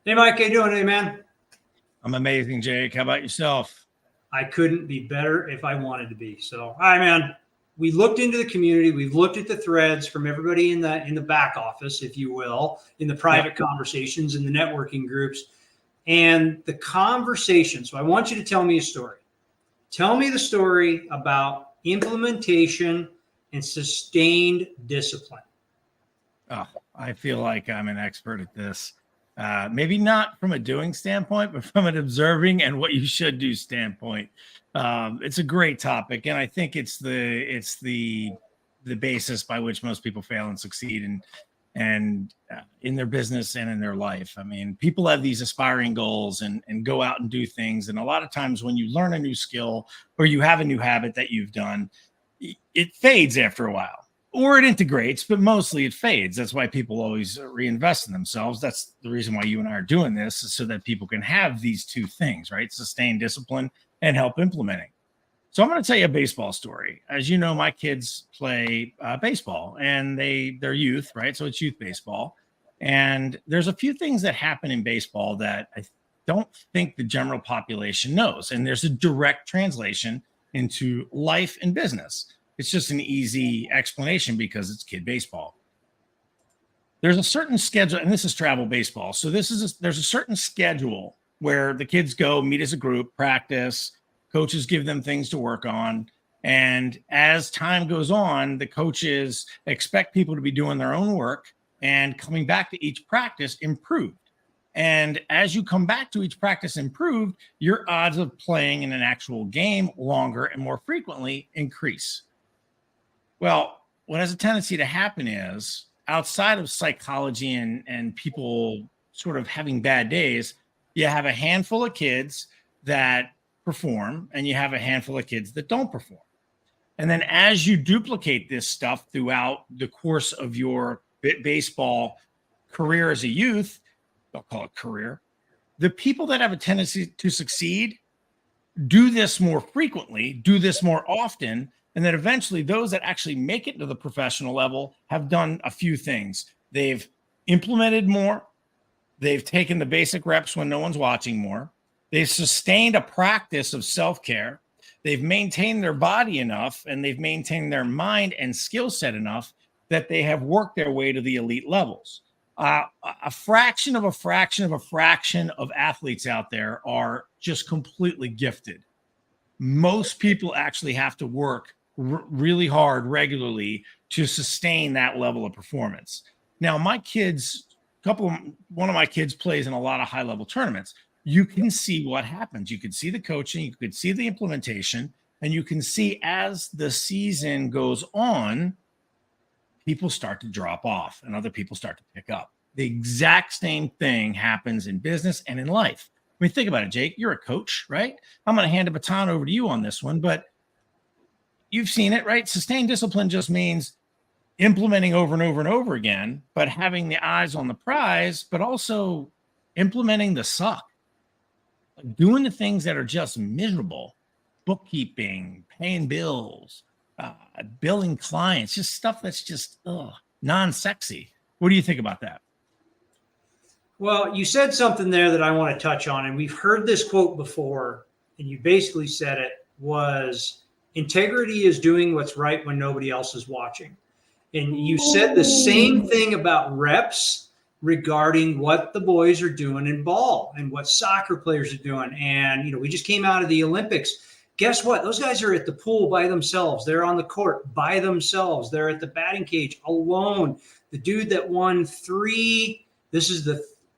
Hey, Mike, how you doing today, man? I'm amazing, Jake. How about yourself? I couldn't be better if I wanted to be. So, all right, man. We looked into the community. We've looked at the threads from everybody in the back office, if you will, in the Yep. private conversations, in the networking groups, and the conversation. So, I want you to tell me a story. Tell me the story about implementation and sustained discipline. Oh, I feel like I'm an expert at this. Maybe not from a doing standpoint, but from an observing and what you should do standpoint. It's a great topic, and I think it's the basis by which most people fail and succeed and in their business and in their life. I mean, people have these aspiring goals and go out and do things, and a lot of times when you learn a new skill or you have a new habit that you've done, it fades after a while or it integrates, but mostly it fades. That's why people always reinvest in themselves. That's the reason why you and I are doing this, is so that people can have these two things, right? Sustain discipline and help implementing. So I'm going to tell you a baseball story. As you know, my kids play baseball and they're youth, right? So it's youth baseball. And there's a few things that happen in baseball that I don't think the general population knows. And there's a direct translation into life and business. It's just an easy explanation because it's kid baseball. There's a certain schedule, and this is travel baseball. So there's a certain schedule where the kids go meet as a group, practice, coaches give them things to work on. And as time goes on, the coaches expect people to be doing their own work and coming back to each practice improved. And as you come back to each practice improved, your odds of playing in an actual game longer and more frequently increase. Well, what has a tendency to happen is, outside of psychology and people sort of having bad days, you have a handful of kids that perform and you have a handful of kids that don't perform. And then as you duplicate this stuff throughout the course of your baseball career as a youth, I'll call it career, the people that have a tendency to succeed do this more frequently, do this more often, and then eventually those that actually make it to the professional level have done a few things. They've implemented more. They've taken the basic reps when no one's watching more. They've sustained a practice of self-care. They've maintained their body enough, and they've maintained their mind and skill set enough that they have worked their way to the elite levels. A fraction of a fraction of a fraction of athletes out there are just completely gifted. Most people actually have to work really hard regularly to sustain that level of performance. Now, my kids, one of my kids plays in a lot of high level tournaments. You can see what happens. You can see the coaching, you could see the implementation, and you can see as the season goes on, people start to drop off and other people start to pick up. The exact same thing happens in business and in life. I mean, think about it, Jake. You're a coach, right? I'm going to hand a baton over to you on this one, but you've seen it, right? Sustained discipline just means implementing over and over and over again, but having the eyes on the prize, but also implementing the suck, doing the things that are just miserable, bookkeeping, paying bills, billing clients, just stuff that's just non-sexy. What do you think about that? Well, you said something there that I want to touch on, and we've heard this quote before, and you basically said it was integrity is doing what's right when nobody else is watching. And you said the same thing about reps regarding what the boys are doing in ball and what soccer players are doing. And, we just came out of the Olympics. Guess what? Those guys are at the pool by themselves. They're on the court by themselves. They're at the batting cage alone. The dude that won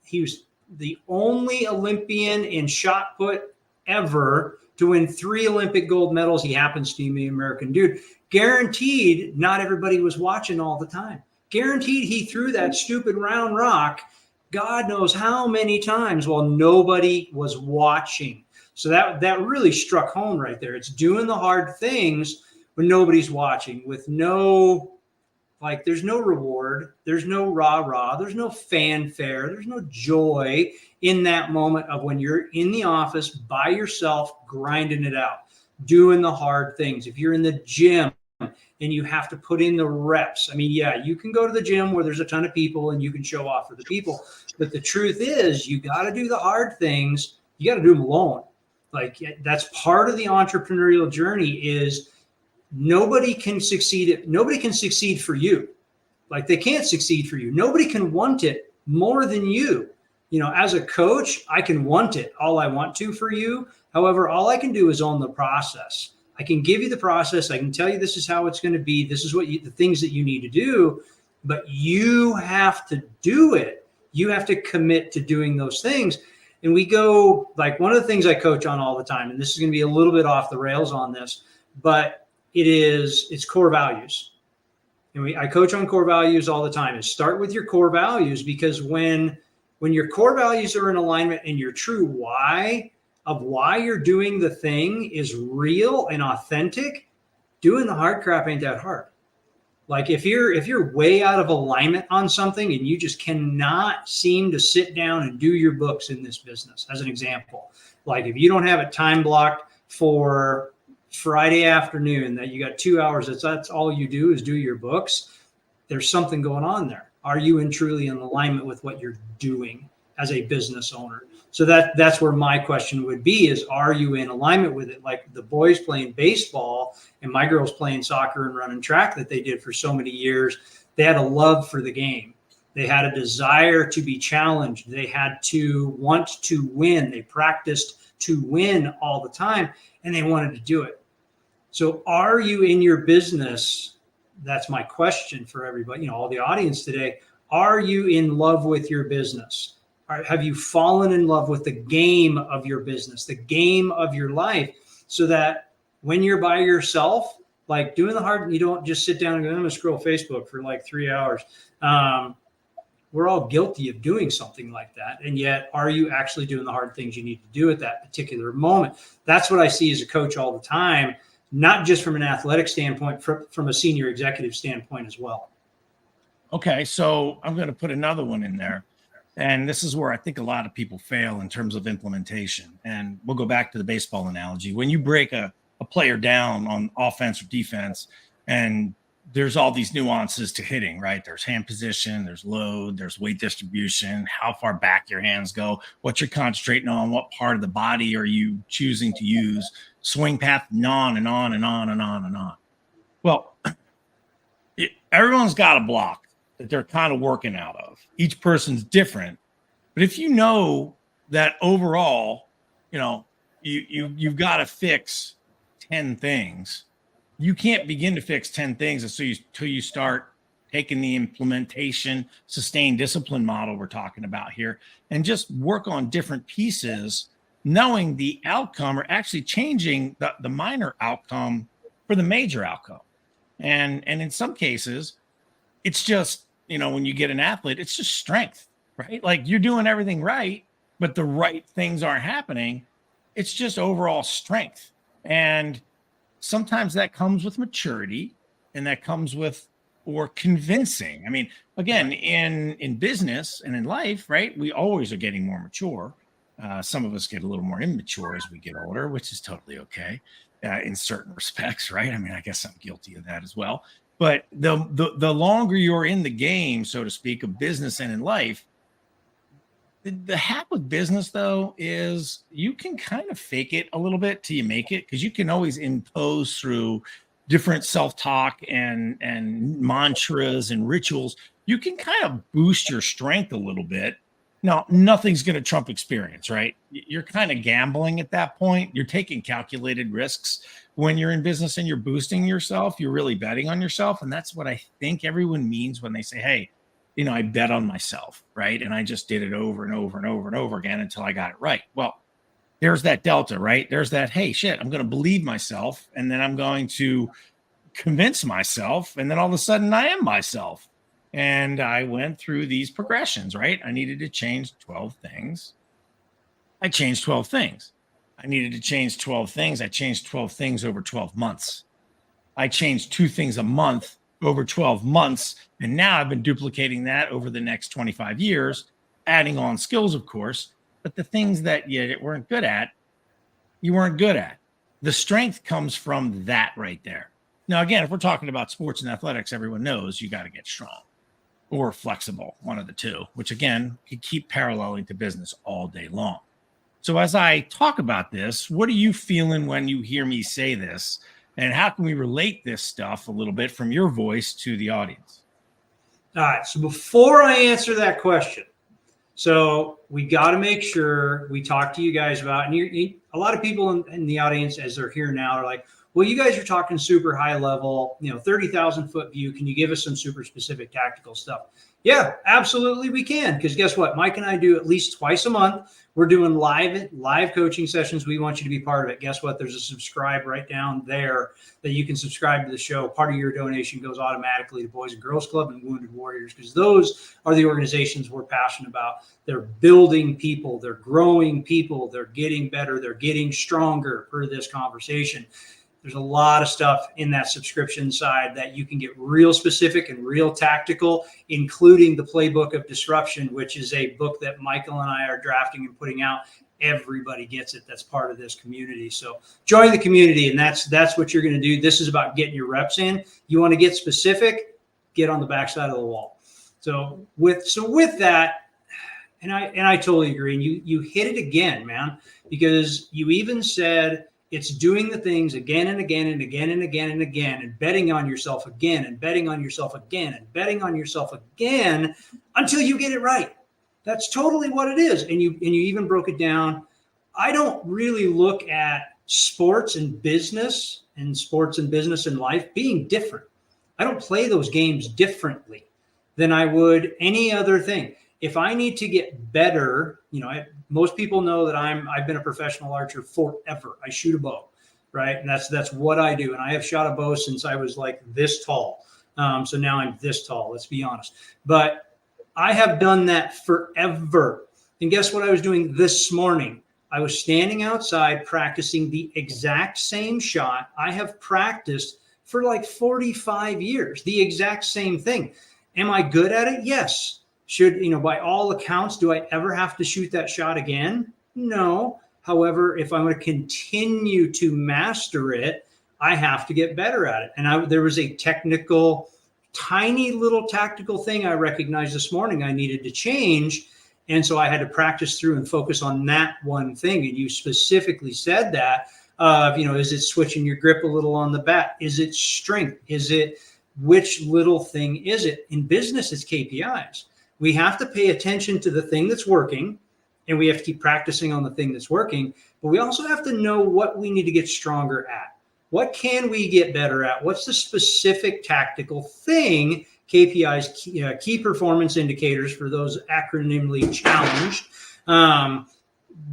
he was the only Olympian in shot put ever to win 3 Olympic gold medals. He happens to be the American dude. Guaranteed, not everybody was watching all the time. Guaranteed, he threw that stupid round rock God knows how many times while nobody was watching. So that really struck home right there. It's doing the hard things when nobody's watching, with there's no reward, there's no rah-rah, there's no fanfare, there's no joy in that moment of when you're in the office by yourself, grinding it out, doing the hard things. If you're in the gym, and you have to put in the reps. I mean, yeah, you can go to the gym where there's a ton of people and you can show off for the people. But the truth is, you got to do the hard things. You got to do them alone. Like, that's part of the entrepreneurial journey is nobody can succeed. Nobody can succeed for you. Like, they can't succeed for you. Nobody can want it more than you. You know, as a coach, I can want it all I want to for you. However, all I can do is own the process. I can give you the process. I can tell you this is how it's going to be. This is what the things that you need to do, but you have to do it. You have to commit to doing those things. And we go, like, one of the things I coach on all the time, and this is going to be a little bit off the rails on this, but it's core values. And I coach on core values all the time. Is start with your core values, because when your core values are in alignment and your true why of why you're doing the thing is real and authentic, doing the hard crap ain't that hard. Like, if you're way out of alignment on something and you just cannot seem to sit down and do your books in this business, as an example, like if you don't have it time blocked for Friday afternoon, that you got 2 hours, that's all you do is do your books, there's something going on there. Are you truly in alignment with what you're doing as a business owner? So that's where my question would be is, are you in alignment with it? Like the boys playing baseball and my girls playing soccer and running track that they did for so many years, they had a love for the game. They had a desire to be challenged. They had to want to win. They practiced to win all the time, and they wanted to do it. So are you in your business? That's my question for everybody, you know, all the audience today. Are you in love with your business? Have you fallen in love with the game of your business, the game of your life, so that when you're by yourself, like doing the hard, you don't just sit down and go, I'm going to scroll Facebook for like 3 hours. We're all guilty of doing something like that. And yet, are you actually doing the hard things you need to do at that particular moment? That's what I see as a coach all the time, not just from an athletic standpoint, from a senior executive standpoint as well. Okay, so I'm going to put another one in there. And this is where I think a lot of people fail in terms of implementation. And we'll go back to the baseball analogy. When you break a player down on offense or defense, and there's all these nuances to hitting, right? There's hand position, there's load, there's weight distribution, how far back your hands go, what you're concentrating on, what part of the body are you choosing to use, swing path, and on and on and on and on and on. Well, everyone's got a block that they're kind of working out of. Each person's different. But if you know that overall, you know, you've got to fix 10 things, you can't begin to fix 10 things until you start taking the implementation, sustained discipline model we're talking about here, and just work on different pieces, knowing the outcome or actually changing the minor outcome for the major outcome. And in some cases, it's just, you know, when you get an athlete, it's just strength, right? Like you're doing everything right, but the right things aren't happening. It's just overall strength. And sometimes that comes with maturity, and that comes with, or convincing. I mean, again, in business and in life, right? We always are getting more mature. Some of us get a little more immature as we get older, which is totally okay in certain respects, right? I mean, I guess I'm guilty of that as well. But the longer you're in the game, so to speak, of business and in life, the hack with business, though, is you can kind of fake it a little bit till you make it, because you can always impose through different self-talk and mantras and rituals. You can kind of boost your strength a little bit. Now, nothing's going to trump experience, right? You're kind of gambling at that point. You're taking calculated risks. When you're in business and you're boosting yourself, you're really betting on yourself. And that's what I think everyone means when they say, hey, you know, I bet on myself, right? And I just did it over and over and over and over again until I got it right. Well, there's that delta, right? There's that, hey, shit, I'm going to believe myself. And then I'm going to convince myself. And then all of a sudden I am myself. And I went through these progressions, right? I needed to change 12 things. I changed 12 things. I needed to change 12 things. I changed 12 things over 12 months. I changed 2 things a month over 12 months. And now I've been duplicating that over the next 25 years, adding on skills, of course. But the things that you weren't good at, you weren't good at. The strength comes from that right there. Now, again, if we're talking about sports and athletics, everyone knows you got to get strong or flexible, one of the two, which again, you keep paralleling to business all day long. So as I talk about this, what are you feeling when you hear me say this? And how can we relate this stuff a little bit from your voice to the audience? All right. So before I answer that question, so we got to make sure we talk to you guys about, and a lot of people in the audience, as they're here now, are like, well, you guys are talking super high level, 30,000 foot view. Can you give us some super specific tactical stuff? Yeah, absolutely we can. Because guess what? Mike and I do at least twice a month. We're doing live coaching sessions. We want you to be part of it. Guess what? There's a subscribe right down there that you can subscribe to the show. Part of your donation goes automatically to Boys and Girls Club and Wounded Warriors, because those are the organizations we're passionate about. They're building people. They're growing people. They're getting better. They're getting stronger per this conversation. There's a lot of stuff in that subscription side that you can get real specific and real tactical, including the Playbook of Disruption, which is a book that Michael and I are drafting and putting out. Everybody gets it. That's part of this community. So join the community, and that's what you're going to do. This is about getting your reps in. You want to get specific, get on the backside of the wall. So with that, and I totally agree. And you hit it again, man, because you even said, it's doing the things again and again and again and again and again, and betting on yourself again and betting on yourself again and betting on yourself again until you get it right. That's totally what it is. And you even broke it down. I don't really look at sports and business and life being different. I don't play those games differently than I would any other thing. If I need to get better, most people know that I've been a professional archer forever. I shoot a bow, right? And that's what I do. And I have shot a bow since I was like this tall. So now I'm this tall, let's be honest. But I have done that forever. And guess what I was doing this morning? I was standing outside practicing the exact same shot I have practiced for like 45 years, the exact same thing. Am I good at it? Yes. Should, by all accounts, do I ever have to shoot that shot again? No. However, if I'm going to continue to master it, I have to get better at it. And there was a tiny little tactical thing I recognized this morning I needed to change. And so I had to practice through and focus on that one thing. And you specifically said that, is it switching your grip a little on the bat? Is it strength? Which little thing is it? In business, it's KPIs. We have to pay attention to the thing that's working, and we have to keep practicing on the thing that's working. But we also have to know what we need to get stronger at. What can we get better at? What's the specific tactical thing? KPIs, key performance indicators for those acronymically challenged.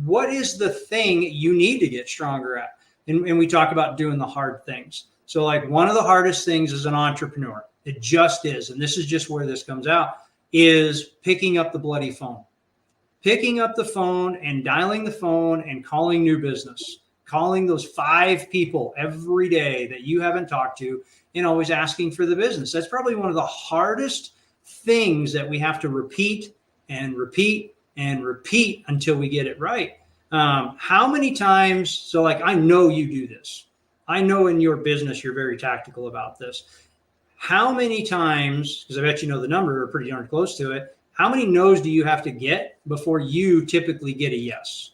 What is the thing you need to get stronger at? And we talk about doing the hard things. So like one of the hardest things as an entrepreneur, it just is, and this is just where this comes out, is picking up the bloody phone. Picking up the phone and dialing the phone and calling new business. Calling those 5 people every day that you haven't talked to and always asking for the business. That's probably one of the hardest things that we have to repeat and repeat and repeat until we get it right. How many times, so like I know you do this. I know in your business you're very tactical about this. How many times, because I bet you know the number, or pretty darn close to it, how many no's do you have to get before you typically get a yes?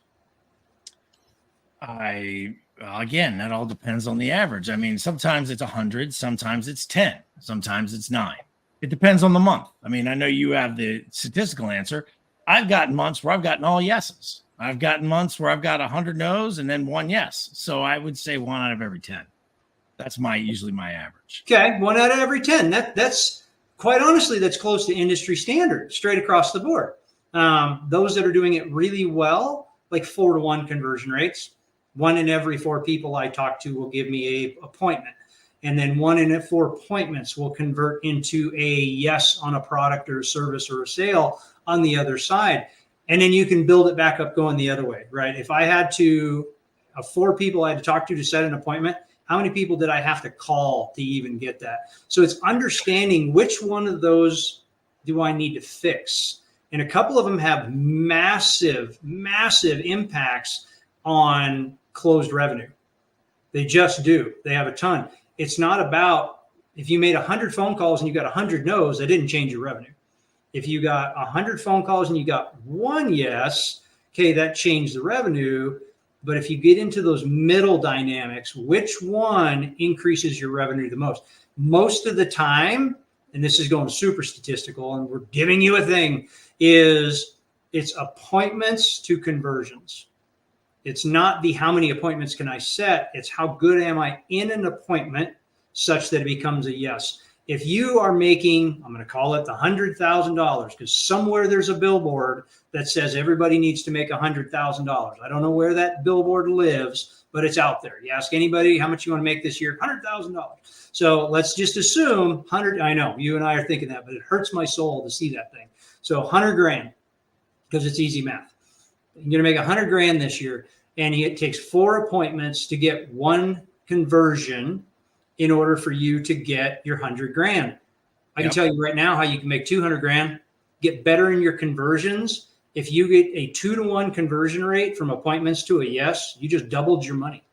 Again, that all depends on the average. I mean, sometimes it's 100, sometimes it's 10, sometimes it's 9. It depends on the month. I mean, I know you have the statistical answer. I've gotten months where I've gotten all yeses. I've gotten months where I've got 100 no's and then 1 yes. So I would say 1 out of every 10. That's usually my average. Okay, 1 out of every 10. That's quite honestly, that's close to industry standard, straight across the board. Those that are doing it really well, like 4-to-1 conversion rates. 1 in every 4 people I talk to will give me a appointment. And then 1 in 4 appointments will convert into a yes on a product or a service or a sale on the other side. And then you can build it back up going the other way, right? If I had 4 people I had to talk to set an appointment, how many people did I have to call to even get that? So it's understanding which one of those do I need to fix. And a couple of them have massive, massive impacts on closed revenue. They just do. They have a ton. it's not about, if you made 100 phone calls and you got 100 no's, that didn't change your revenue. If you got 100 phone calls and you got one yes, okay, that changed the revenue. But if you get into those middle dynamics, which one increases your revenue the most? Most of the time, and this is going super statistical and we're giving you a thing, is it's appointments to conversions. It's not the how many appointments can I set, it's how good am I in an appointment such that it becomes a yes. If you are making, I'm going to call it the $100,000, because somewhere there's a billboard that says everybody needs to make $100,000. I don't know where that billboard lives, but it's out there. You ask anybody how much you want to make this year, $100,000. So let's just assume 100. I know you and I are thinking that, but it hurts my soul to see that thing. So 100 grand, because it's easy math. You're going to make 100 grand this year, and it takes 4 appointments to get 1 conversion in order for you to get your 100 grand. I can tell you right now how you can make 200 grand, get better in your conversions. If you get a 2-to-1 conversion rate from appointments to a yes, you just doubled your money.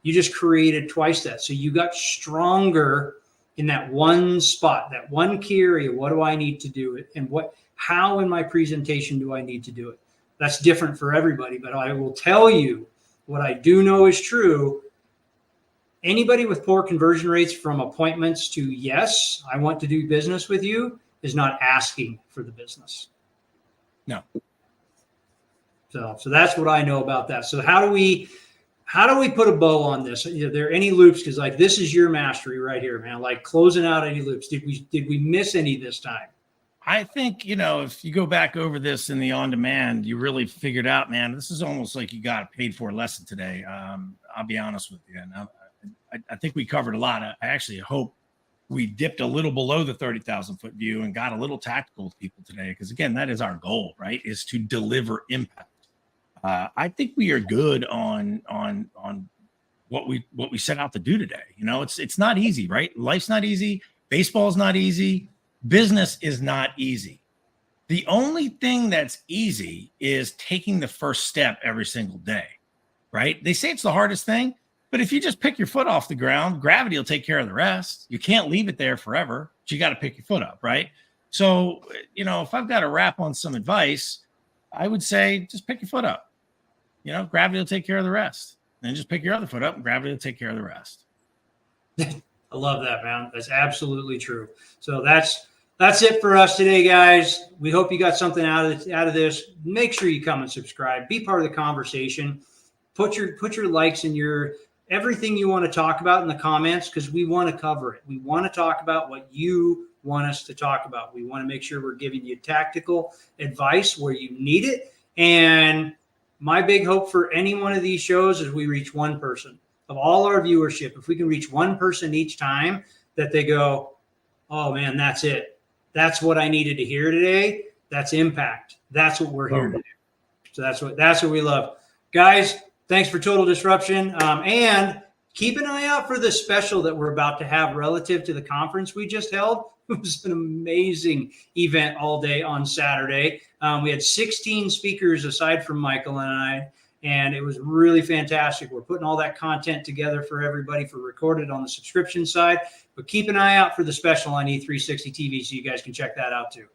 You just created twice that. So you got stronger in that one spot, that one key area. What do I need to do it? And how in my presentation do I need to do it? That's different for everybody, but I will tell you what I do know is true. Anybody with poor conversion rates from appointments to yes, I want to do business with you, is not asking for the business. No. So that's what I know about that. So how do we put a bow on this? Are there any loops? Because like this is your mastery right here, man. Like closing out any loops. Did we miss any this time? I think, if you go back over this in the on-demand, you really figured out, man, this is almost like you got a paid for lesson today. I'll be honest with you. And I think we covered a lot. I actually hope we dipped a little below the 30,000 foot view and got a little tactical with people today. Because again, that is our goal, right? Is to deliver impact. I think we are good on what we set out to do today. It's not easy, right? Life's not easy. Baseball's not easy. Business is not easy. The only thing that's easy is taking the first step every single day, right? They say it's the hardest thing, but if you just pick your foot off the ground, gravity will take care of the rest. You can't leave it there forever, but you got to pick your foot up, right? So, if I've got to wrap on some advice, I would say just pick your foot up. Gravity will take care of the rest. Then just pick your other foot up and gravity will take care of the rest. I love that, man. That's absolutely true. So that's it for us today, guys. We hope you got something out of this. Make sure you come and subscribe. Be part of the conversation. Put your likes and your everything you want to talk about in the comments, because we want to cover it. We want to talk about what you want us to talk about. We want to make sure we're giving you tactical advice where you need it. And my big hope for any one of these shows is we reach one person. Of all our viewership, if we can reach one person each time that they go, oh man, that's it. That's what I needed to hear today. That's impact. That's what we're here to do. So that's what we love. Guys, thanks for Total Disruption. And keep an eye out for the special that we're about to have relative to the conference we just held. It was an amazing event all day on Saturday. We had 16 speakers aside from Michael and I, and it was really fantastic. We're putting all that content together for everybody for recorded on the subscription side, but keep an eye out for the special on E360 TV so you guys can check that out too.